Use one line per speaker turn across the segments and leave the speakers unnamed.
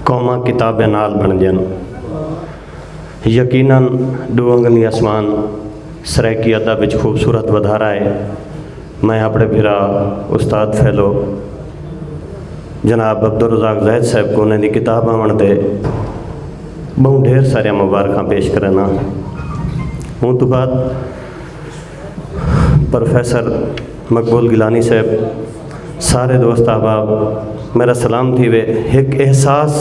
कौमां किताबें नाल बन जन। यकीनन दो अंगली आसमान सरायकी अदब विच खूबसूरत वधारा है। मैं अपने फिरा उस्ताद फैलो जनाब अब्दुल रज़ाक ज़ैद साहब को उन्हें किताब आवन दे बहुत ढेर सारिया मुबारक पेश करना। उन तो बाद प्रोफेसर मकबूल गिलानी साहब सारे दोस्त अहबाब मेरा सलाम थी वे। एक एहसास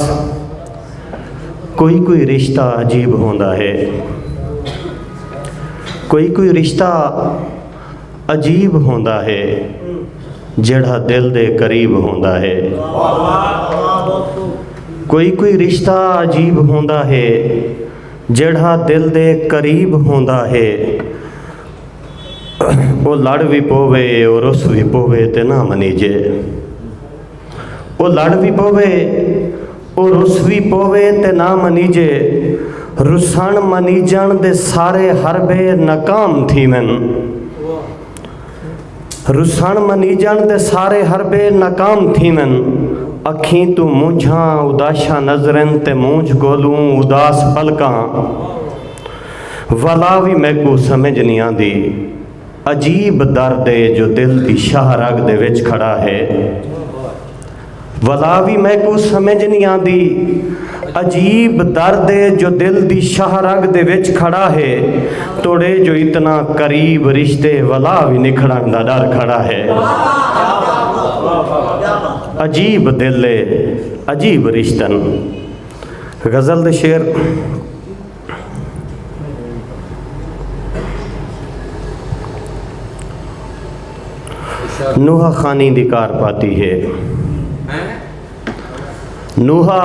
कोई रिश्ता अजीब होंदा है, कोई रिश्ता अजीब होंदा है जेड़ा दिल दे करीब होंदा है। कोई रिश्ता अजीब होंदा है जेड़ा दिल दे करीब होंदा है। वो लड़ भी पोवे और रुस भी पोवे ते ना मनीजे। वो लड़ भी पोवे और रुस भी पोवे ते ना मनीजे। रुसन मनीजन दे सारे हरबे नाकाम थी मन। रुसन मनीजन दे सारे हरबे नाकाम थी मन। अखी तू मूंझा उदाशा नजरन ते मूंझ गोलूं उदास पलकां। वला भी मैकू समझ नहीं आंदी अजीब दर्द है जो दिल दी शाह रग दे विच खड़ा है। वला भी मैकू समझ नहीं आंदी अजीब दर्द है जो दिल दी शाह रग दे विच खड़ा है। तोड़े जो इतना करीब रिश्ते वला भी निखड़न दा डर खड़ा है। अजीब दिल है अजीब रिश्तन। गज़ल दे शेर नूहा खानी दी कार पाती है। नूहा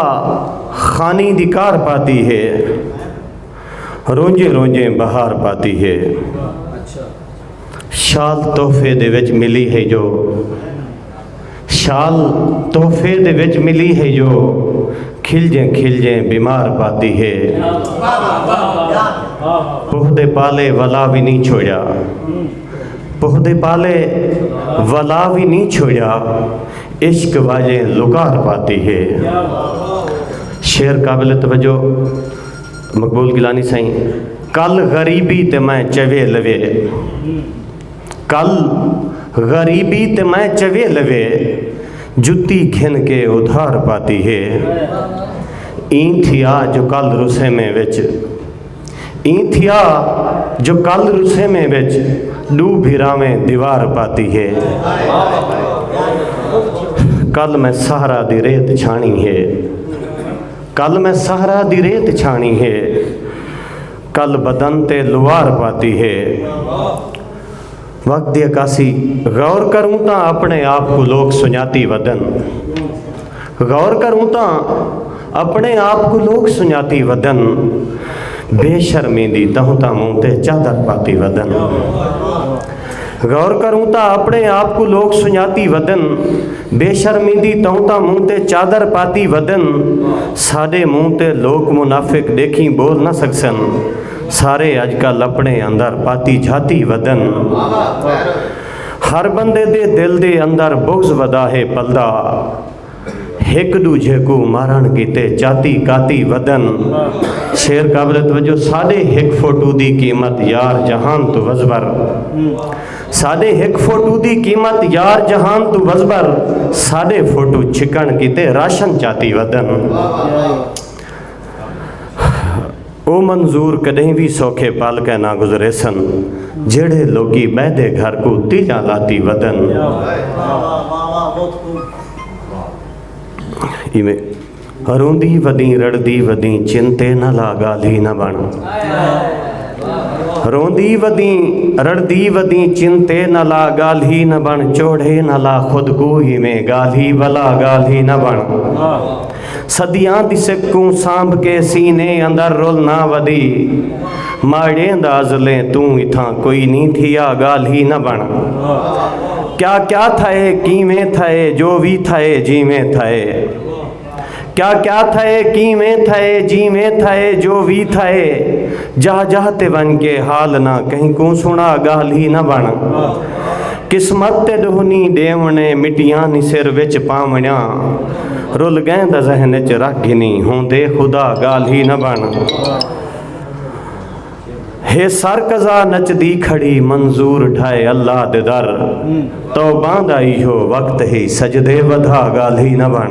खानी दी कार पाती है। रोंजे रोंजे बहार पाती है। शाल तोहफे दे विच मिली है जो, शाल तोहफे दे विच मिली है जो खिलजे बीमार पाती है। पुहदे पाले वला भी नहीं छोड़ा, पुहदे पाले वला भी नहीं छोड़ा। इश्क वाजे लुकार पाती है। शेर काबिल तवज्जो मकबूल गिलानी साईं। कल गरीबी ते मैं चवे लवे, कल गरीबी ते मैं चवे लवे। जुत्ती घिन के उधार पाती है। ईं थिया जो कल रुसे में विच, ईं थिया जो कल रुसे में विच डू भिरावें दीवार पाती है। कल मैं सहारा दी रेत छानी है, कल मैं सहारा दी रेत छानी है। कल बदन ते लुआर पाती है। वक्त दी अकासी गौर करूँ ता अपने आप को लोग सुझाती वदन। गौर करूँ ता अपने आप को लोग सुझाती वदन। बेशर्मी दी तहुता मुँह ते चादर पाती वदन। गौर करूँ ता अपने आप को लोग सुझाती वदन। बेशर्मी दी तहुता मुँह ते चादर पाती वदन। साडे मुँह ते लोग मुनाफिक देखी बोल ना सकसन। सारे अजकल अपने अंदर पाती जाती वदन। हर बंदे दे दिल दे अंदर बुग़्ज़ वदा है पलदा। एक दूजे को मारण कीते जाती काती वदन। शेर काबिल तवज्जो। साढ़े एक फोटो दी कीमत यार जहान तो वज़बर। साढ़े एक फोटो दी कीमत यार जहान तो वज़बर। साढ़े फोटो छिकण कीते राशन चाती वदन। ओ मंजूर कदें भी सौखे पाल के ना गुजरे सन। जेड़े लोगी बैदे घर को तीजा लाती वदन। इवें रोंदी वदी रड़दी वदी चिंते न ला गाली न बन। रोंदी वदी रड़दी वदी चिंते न ला गाली न बन। चोड़े न ला खुद को ही में गाली वाला गाली न बन। सदियां दी सिक्कू सांभ के सीने अंदर रोल ना वदी। माड़े दाजले तू इथा कोई नहीं थिया गाली न बन। क्या क्या थाए कीमें थाए जो भी थाए जीवें थाए। क्या क्या थाए कीमें थाए जीवें थाए जो भी थाए। जह जहते बन के हाल ना कहीं को सुना गाली न बन। किस्मत ते डोहनी देवने मिटियां नि सिर विच पावणिया। रुल गए दा जहन च रख गिनी होंदे खुदा गाल ही न बन हे सर कज़ा नचदी खड़ी मंजूर ढाए अल्लाह दे दर तो बांदा इहो वक्त ही सजदे वधा गाल ही न बन।